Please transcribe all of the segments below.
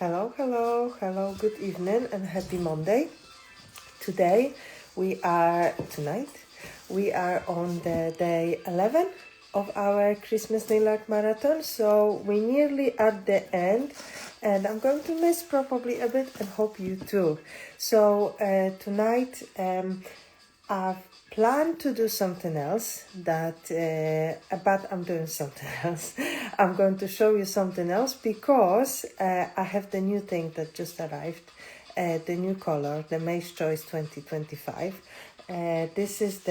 Hello, good evening and happy Monday. Tonight, we are on the day 11 of our Christmas nail art marathon. So we're nearly at the end and I'm going to miss probably a bit and hope you too. So tonight I've planned to do something else but I'm doing something else. I'm going to show you something else because I have the new thing that just arrived, the new color, the May's Choice 2025. This is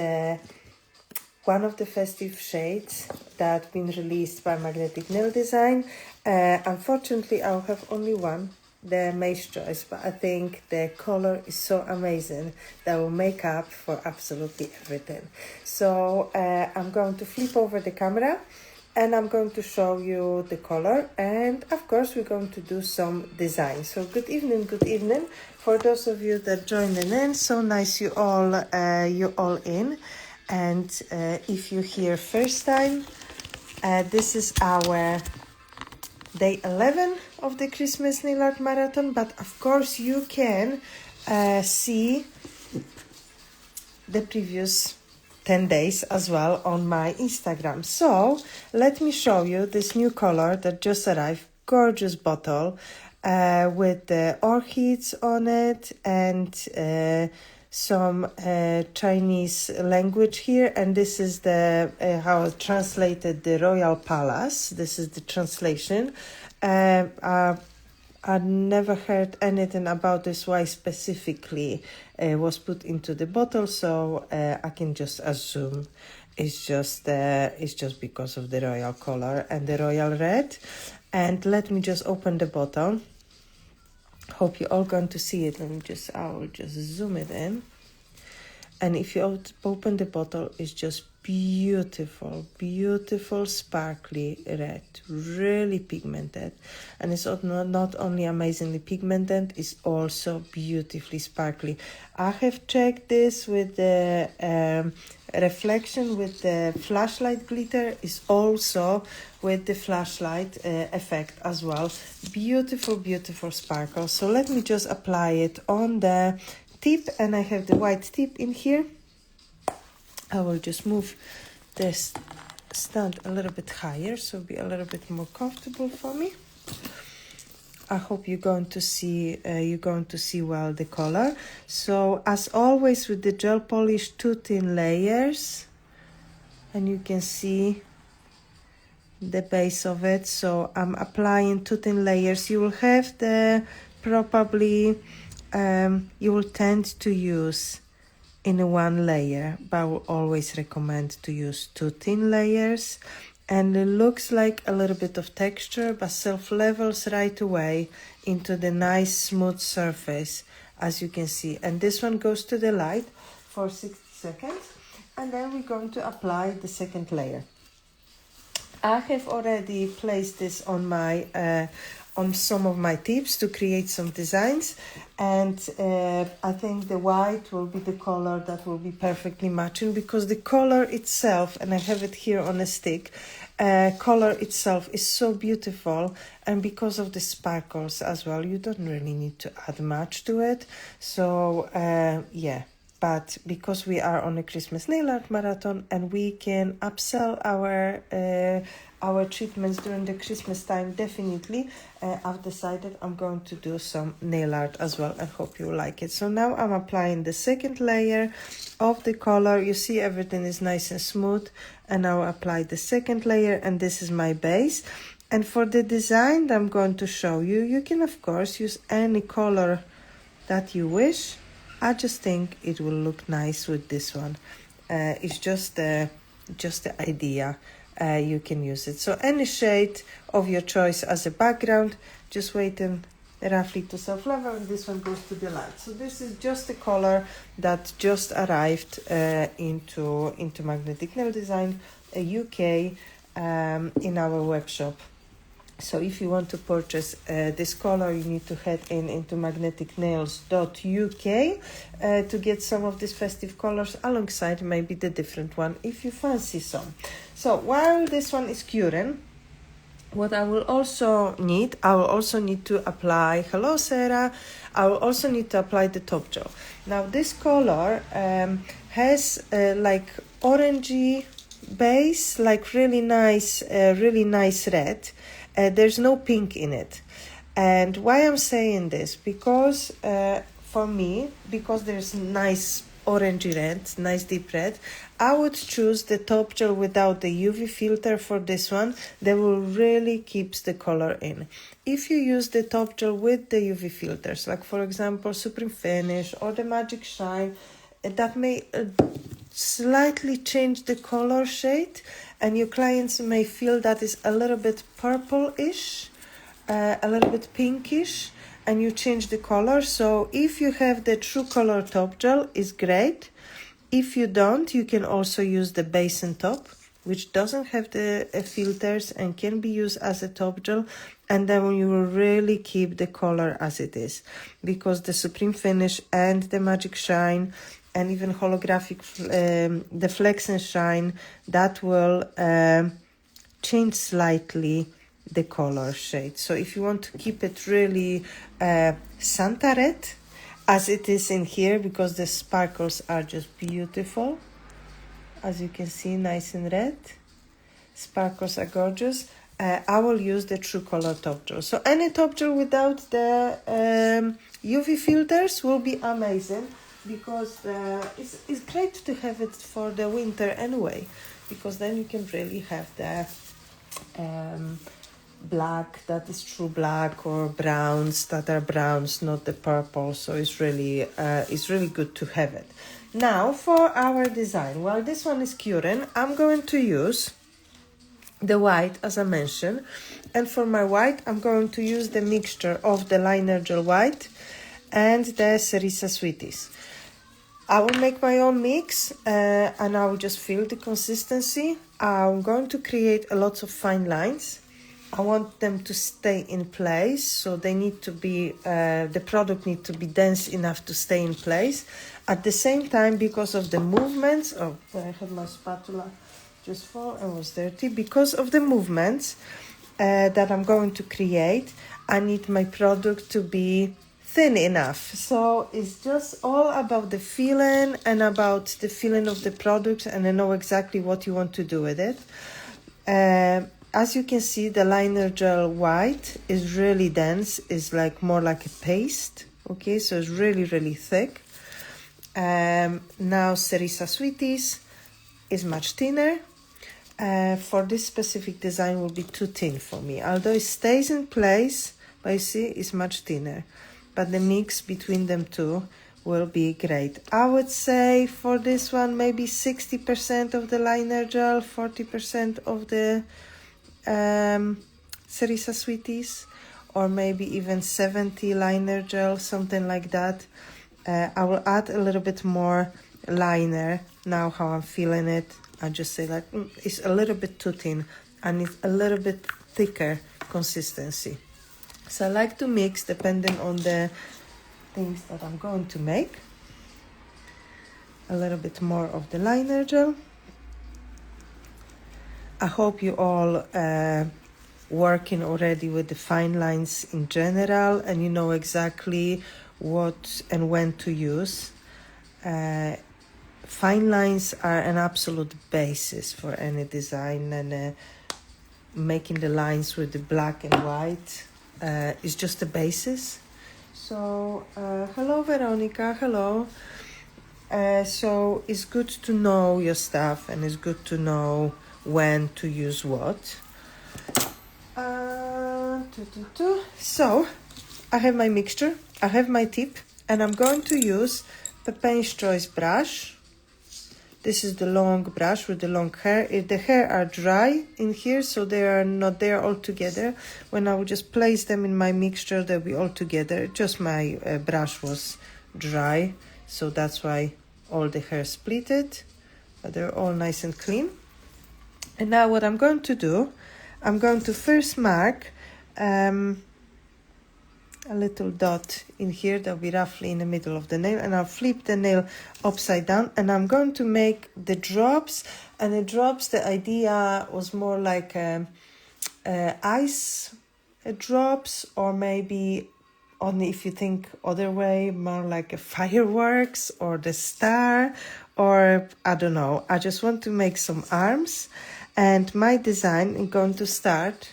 one of the festive shades that's been released by Magnetic Nail Design. Unfortunately, I'll have only one, the May's Choice, but I think the color is so amazing that will make up for absolutely everything. So I'm going to flip over the camera and I'm going to show you the color, and of course we're going to do some design. So good evening for those of you that joining in. So nice you all in. And if you're here first time, this is our day 11 of the Christmas Nail Art Marathon, but of course you can see the previous 10 days as well on my Instagram. So let me show you this new color that just arrived. Gorgeous bottle with the orchids on it and some Chinese language here, and this is the how I translated the Royal Palace. This is the translation. I never heard anything about this, why specifically was put into the bottle, so I can just assume it's just because of the royal color and the royal red. And let me just open the bottle. Hope you're all going to see it. I will just zoom it in. And if you open the bottle, it's just beautiful, sparkly red, really pigmented. And it's not only amazingly pigmented, it's also beautifully sparkly. I have checked this with the reflection with the flashlight glitter, is also with the flashlight effect as well. Beautiful sparkle. So let me just apply it on the tip, and I have the white tip in here. I will just move this stand a little bit higher so it'll be a little bit more comfortable for me. I hope you're going to see well the color. So as always with the gel polish, 2 thin layers, and you can see the base of it. So I'm applying 2 thin layers. You will have the probably you will tend to use in 1 layer, but I will always recommend to use 2 thin layers. And it looks like a little bit of texture, but self-levels right away into the nice smooth surface, as you can see. And this one goes to the light for 60 seconds, and then we're going to apply the second layer. I have already placed this on my on some of my tips to create some designs, and I think the white will be the color that will be perfectly matching, because the color itself, and I have it here on a stick, color itself is so beautiful, and because of the sparkles as well, you don't really need to add much to it. So yeah, but because we are on a Christmas nail art marathon and we can upsell our treatments during the Christmas time, definitely I've decided I'm going to do some nail art as well, and hope you like it. So now I'm applying the second layer of the color. You see everything is nice and smooth, and now apply the second layer, and this is my base. And for the design that I'm going to show you, you can of course use any color that you wish. I just think it will look nice with this one. It's just the idea. You can use it. So any shade of your choice as a background, just waiting roughly to self-level, and this one goes to the light. So this is just the color that just arrived into Magnetic Nail Design UK in our web shop. So if you want to purchase this color, you need to head into magneticnails.uk to get some of these festive colors alongside maybe the different one if you fancy some. So while this one is curing, What I will also need to apply, hello Sarah, I will also need to apply the top gel. Now this color has like orangey base, like really nice red. There's no pink in it. And why I'm saying this, because for me, because there's nice orangey red, nice deep red, I would choose the top gel without the UV filter for this one. That will really keeps the color in. If you use the top gel with the UV filters, like for example Supreme Finish or the Magic Shine, that may slightly change the color shade, and your clients may feel that is a little bit purple-ish, a little bit pinkish, and you change the color. So if you have the True Color top gel, is great. If you don't, you can also use the base and top, which doesn't have the filters and can be used as a top gel, and then you will really keep the color as it is, because the Supreme Finish and the Magic Shine and even holographic, the Flex and Shine, that will change slightly the color shade. So if you want to keep it really Santa red, as it is in here, because the sparkles are just beautiful, as you can see, nice and red, sparkles are gorgeous. I will use the True Color top gel. So any top gel without the UV filters will be amazing, because it's great to have it for the winter anyway, because then you can really have the black that is true black, or browns that are browns, not the purple. So it's really good to have it. Now for our design, well, this one is curing. I'm going to use the white, as I mentioned, and for my white I'm going to use the mixture of the liner gel white and the Cerisa Sweeties. I will make my own mix and I will just feel the consistency. I'm going to create a lot of fine lines. I want them to stay in place, so they need to be, the product needs to be dense enough to stay in place. At the same time, because of the movements, I had my spatula just fall and was dirty. Because of the movements that I'm going to create, I need my product to be thin enough. So it's just all about the feeling and about the feeling of the product, and I know exactly what you want to do with it. As you can see, the liner gel white is really dense. It's like more like a paste. Okay, so it's really, really thick. Now Cerisa Sweeties is much thinner. For this specific design will be too thin for me. Although it stays in place, but you see, it's much thinner. But the mix between them two will be great. I would say for this one, maybe 60% of the liner gel, 40% of the Cerisa Sweeties, or maybe even 70 liner gel, something like that. I will add a little bit more liner now how I'm feeling it. I just say like it's a little bit too thin. I need a little bit thicker consistency. So I like to mix depending on the things that I'm going to make. A little bit more of the liner gel. I hope you all working already with the fine lines in general, and you know exactly what and when to use. Fine lines are an absolute basis for any design, and making the lines with the black and white is just a basis. So hello Veronica, hello. So it's good to know your stuff, and it's good to know when to use what. So I have my mixture, I have my tip, and I'm going to use Pepin's Choice brush. This is the long brush with the long hair. If the hair are dry in here, so they are not there all together, when I will just place them in my mixture, they'll be all together. Just my brush was dry, so that's why all the hair splitted, but they're all nice and clean. And now what I'm going to do, I'm going to first mark a little dot in here that'll be roughly in the middle of the nail, and I'll flip the nail upside down, and I'm going to make the drops. And the drops, the idea was more like ice drops, or maybe only if you think other way, more like a fireworks or the star, or I don't know. I just want to make some arms, and my design is going to start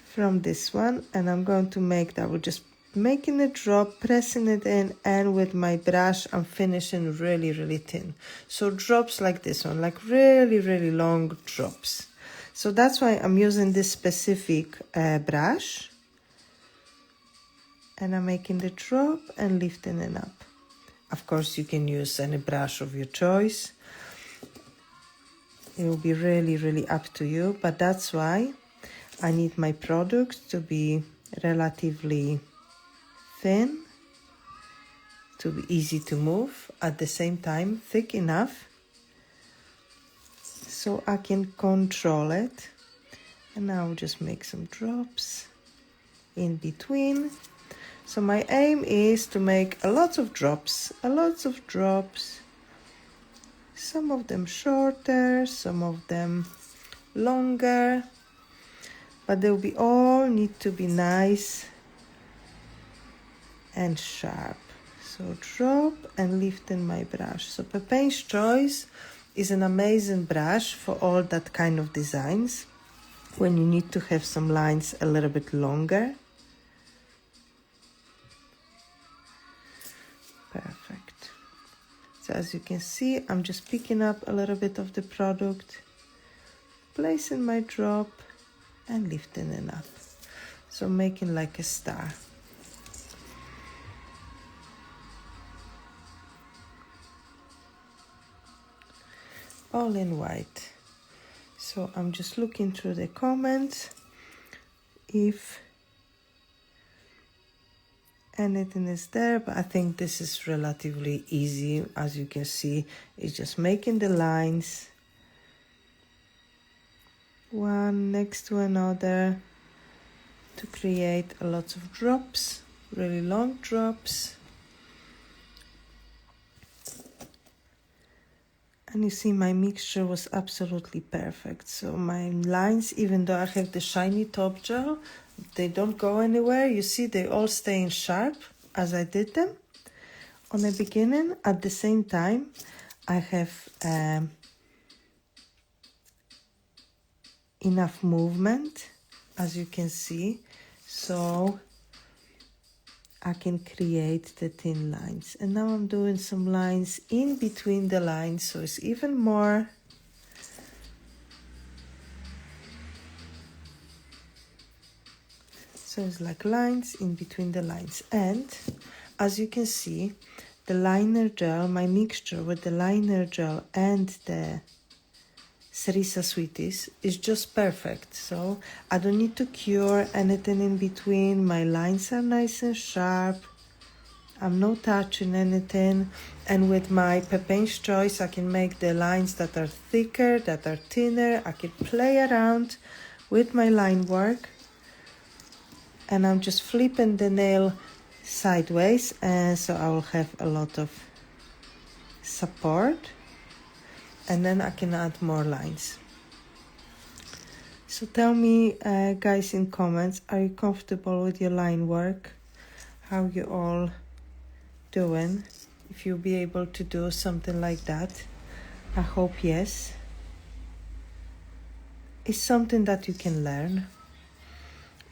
from this one, and I'm going to make that. We're just making a drop, pressing it in, and with my brush I'm finishing really, really thin. So drops like this one, like really, really long drops. So that's why I'm using this specific brush, and I'm making the drop and lifting it up. Of course, you can use any brush of your choice. It will be really, really up to you, but that's why I need my product to be relatively thin, to be easy to move, at the same time thick enough so I can control it. And now I'll just make some drops in between. So my aim is to make a lot of drops, some of them shorter, some of them longer, but they'll be all need to be nice and sharp. So drop and lift in my brush. So Pepin's Choice is an amazing brush for all that kind of designs, when you need to have some lines a little bit longer. Perfect. So as you can see, I'm just picking up a little bit of the product, placing my drop and lifting it up. So making like a star. All in white. So I'm just looking through the comments if anything is there, but I think this is relatively easy. As you can see, it's just making the lines one next to another to create a lot of drops, really long drops. And you see my mixture was absolutely perfect. So my lines, even though I have the shiny top gel, they don't go anywhere. You see, they all staying sharp as I did them on the beginning. At the same time, I have enough movement, as you can see, so I can create the thin lines. And now I'm doing some lines in between the lines, so it's even more. So it's like lines in between the lines. And as you can see, the liner gel, my mixture with the liner gel and the Cerisa Sweeties is just perfect. So I don't need to cure anything in between. My lines are nice and sharp. I'm not touching anything. And with my Pepin's Choice, I can make the lines that are thicker, that are thinner. I can play around with my line work. And I'm just flipping the nail sideways, and so I will have a lot of support. And then I can add more lines. So tell me, guys, in comments, are you comfortable with your line work? How you all doing? If you'll be able to do something like that. I hope yes. It's something that you can learn.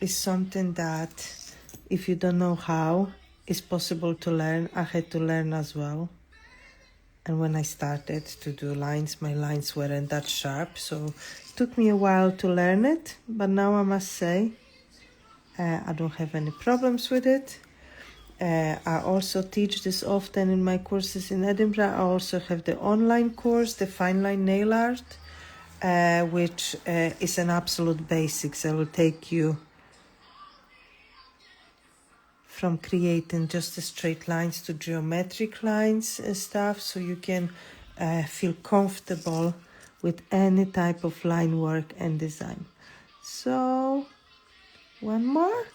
It's something that if you don't know how, it's possible to learn. I had to learn as well. And when I started to do lines, my lines weren't that sharp, so it took me a while to learn it. But now I must say, I don't have any problems with it. I also teach this often in my courses in Edinburgh. I also have the online course, the Fine Line Nail Art, which is an absolute basics. I will take you from creating just the straight lines to geometric lines and stuff, so you can feel comfortable with any type of line work and design. So, one more.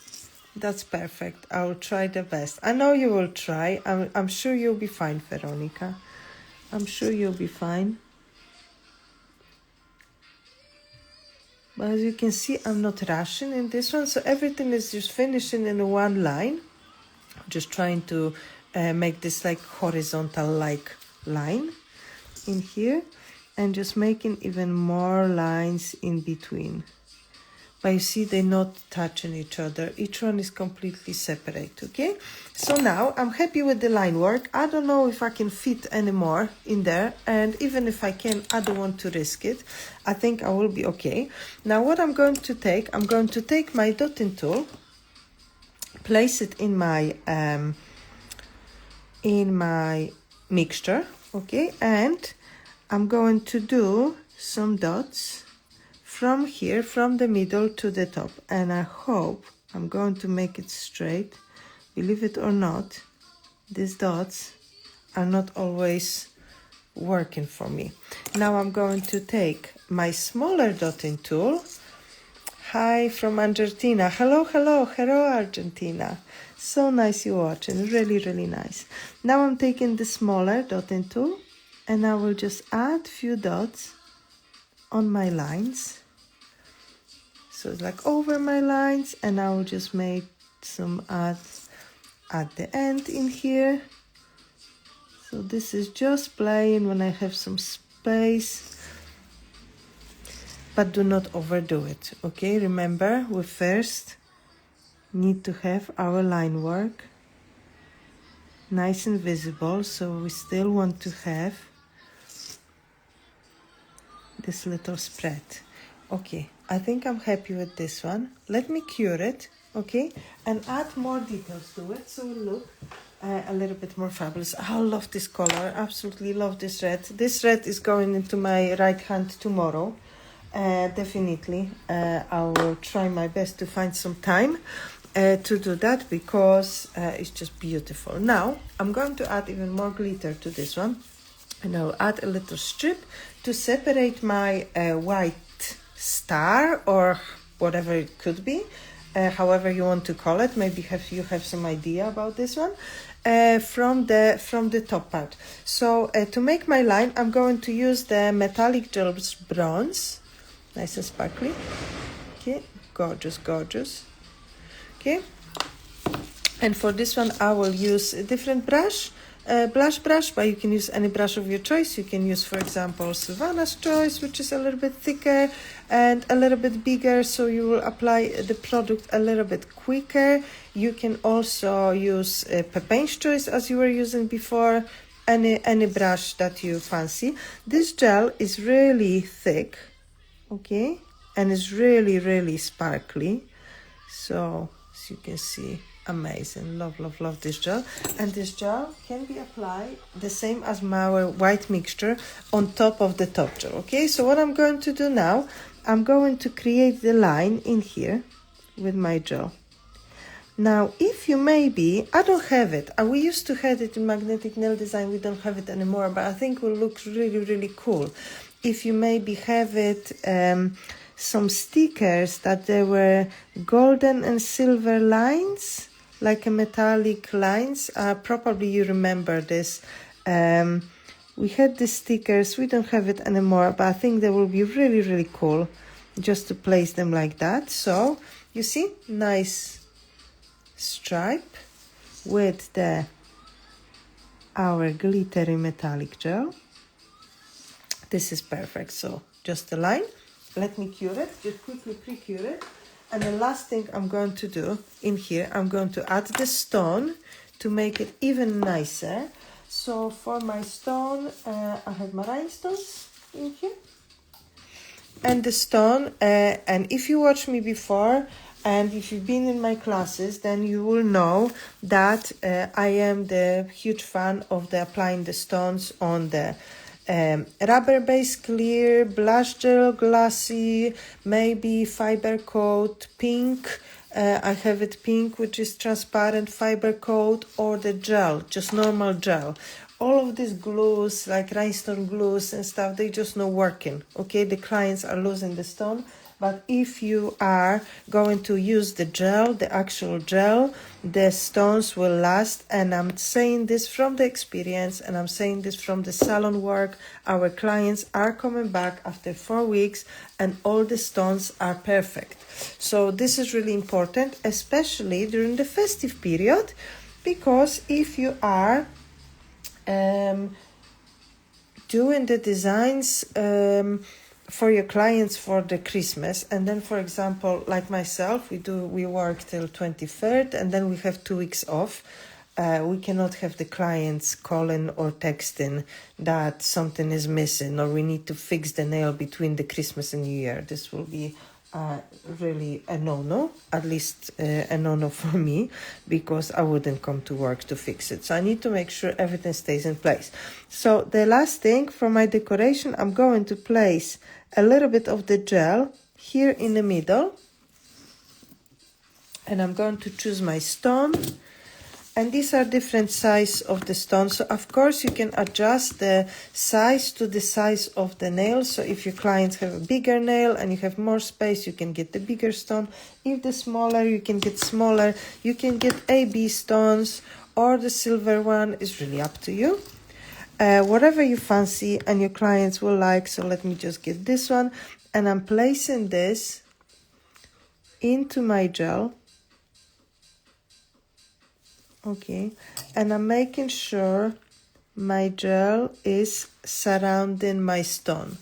That's perfect. I will try the best. I know you will try. I'm sure you'll be fine, Veronica. I'm sure you'll be fine. But as you can see, I'm not rushing in this one, so everything is just finishing in one line. Just trying to make this like horizontal like line in here, and just making even more lines in between. But you see, they're not touching each other. Each one is completely separate, okay? So now I'm happy with the line work. I don't know if I can fit any more in there. And even if I can, I don't want to risk it. I think I will be okay. Now what I'm going to take my dotting tool, place it in my mixture, okay? And I'm going to do some dots from here, from the middle to the top, and I hope I'm going to make it straight. Believe it or not, these dots are not always working for me. Now I'm going to take my smaller dotting tool. Hi from Argentina. Hello, hello, hello Argentina. So nice you watching, really, really nice. Now I'm taking the smaller dotting tool, and I will just add few dots on my lines. So it's like over my lines, and I will just make some ads at the end in here. So this is just playing when I have some space, but do not overdo it, okay? Remember, we first need to have our line work nice and visible, so we still want to have this little spread. Okay, I think I'm happy with this one. Let me cure it, okay, and add more details to it so it look a little bit more fabulous. I love this color, absolutely love this red. This red is going into my right hand tomorrow. Definitely, I will try my best to find some time to do that, because it's just beautiful. Now, I'm going to add even more glitter to this one, and I'll add a little strip to separate my white star, or whatever it could be, however you want to call it. Maybe you have some idea about this one, from the top part. So to make my line, I'm going to use the metallic gel bronze, nice and sparkly. Okay, gorgeous, gorgeous. Okay, and for this one I will use a different brush, blush brush, but you can use any brush of your choice. You can use, for example, Savannah's choice, which is a little bit thicker and a little bit bigger, so you will apply the product a little bit quicker. You can also use Pepin's choice, as you were using before, any brush that you fancy. This gel is really thick, okay, and it's really, really sparkly. So as you can see, amazing. Love, love, love this gel. And this gel can be applied the same as my white mixture on top of the top gel, okay? So what I'm going to do now, I'm going to create the line in here with my gel. Now, if you maybe, I don't have it. We used to have it in magnetic nail design. We don't have it anymore, but I think it will look really, really cool. If you maybe have it, some stickers that there were golden and silver lines, like a metallic lines. Probably you remember this. We had the stickers. We don't have it anymore, but I think they will be really, really cool just to place them like that. So you see, nice stripe with our glittery metallic gel. This is perfect. So just a line. Let me cure it, just quickly pre-cure it. And the last thing I'm going to do in here, I'm going to add the stone to make it even nicer. So for my stone, I have my rhinestones in here. And the stone, and if you watched me before, and if you've been in my classes, then you will know that I am the huge fan of applying the stones on the rubber base clear, blush gel, glassy, maybe fiber coat, pink. I have it pink, which is transparent fiber coat, or the gel, just normal gel. All of these glues, like rhinestone glues and stuff, they just not working, okay? The clients are losing the stone, But if you are going to use the gel, the actual gel, the stones will last. And I'm saying this from the experience, and I'm saying this from the salon work. Our clients are coming back after 4 weeks and all the stones are perfect. So this is really important, especially during the festive period, because if you are doing the designs for your clients for the Christmas, and then, for example, like myself, we work till 23rd, and then we have 2 weeks off. We cannot have the clients calling or texting that something is missing or we need to fix the nail between the Christmas and New Year. This will be really a no-no, at least a no-no for me, because I wouldn't come to work to fix it. So I need to make sure everything stays in place. So the last thing for my decoration, I'm going to place a little bit of the gel here in the middle, and I'm going to choose my stone. And these are different size of the stones. So of course you can adjust the size to the size of the nail. So if your clients have a bigger nail and you have more space, you can get the bigger stone. If the smaller, you can get smaller. You can get AB stones or the silver one. Is really up to you. Whatever you fancy and your clients will like. So let me just get this one. And I'm placing this into my gel. Okay, and I'm making sure my gel is surrounding my stone.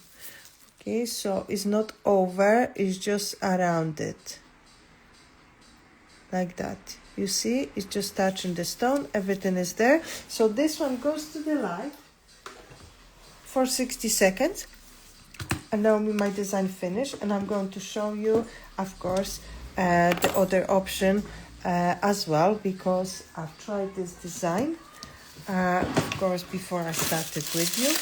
Okay, so it's not over, it's just around it. Like that. You see, it's just touching the stone, everything is there. So this one goes to the light for 60 seconds. And now my design finished, and I'm going to show you, of course, the other option as well, because I've tried this design, of course, before I started with you.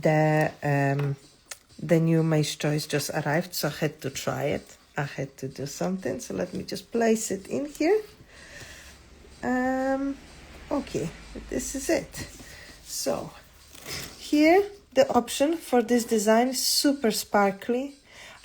The new Maze Choice just arrived, so I had to try it. I had to do something, so let me just place it in here. Okay, this is it. So here, the option for this design is super sparkly.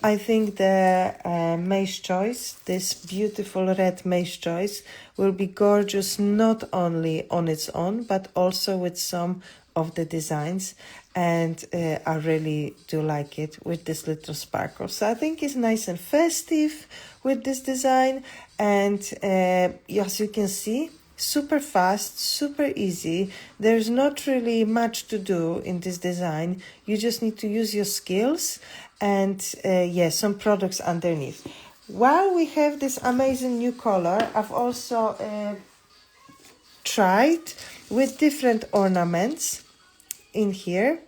I think the Maze Choice, this beautiful red Maze Choice, will be gorgeous not only on its own, but also with some of the designs. And I really do like it with this little sparkle. So I think it's nice and festive with this design. And as you can see, super fast, super easy. There's not really much to do in this design. You just need to use your skills and some products underneath. While we have this amazing new color, I've also tried with different ornaments in here.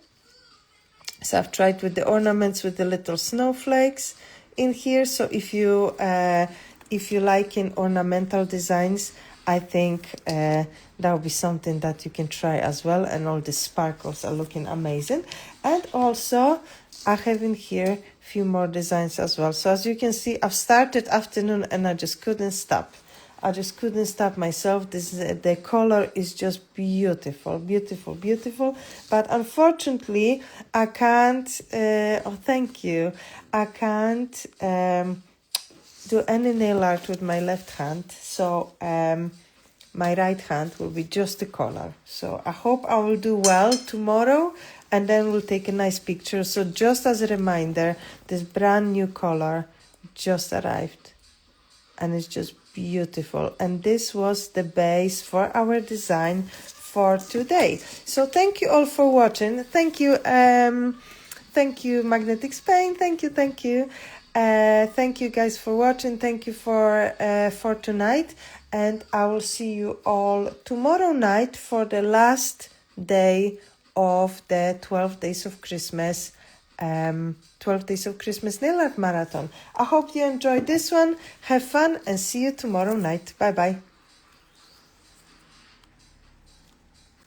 So I've tried with the ornaments with the little snowflakes in here. So if you like in ornamental designs, I think that will be something that you can try as well. And all the sparkles are looking amazing. And also I have in here a few more designs as well. So as you can see, I've started afternoon and I just couldn't stop. I just couldn't stop myself. The color is just beautiful, beautiful, beautiful. But unfortunately, I can't, thank you. I can't do any nail art with my left hand. So my right hand will be just the color. So I hope I will do well tomorrow, and then we'll take a nice picture. So just as a reminder, this brand new color just arrived and it's just beautiful. And this was the base for our design for today. So thank you all for watching. Thank you, Magnetic Spain. Thank you. Thank you guys for watching. Thank you for tonight. And I will see you all tomorrow night for the last day of the 12 Days of Christmas 12 Days of Christmas Nail Art Marathon. I hope you enjoyed this one. Have fun and see you tomorrow night. Bye bye.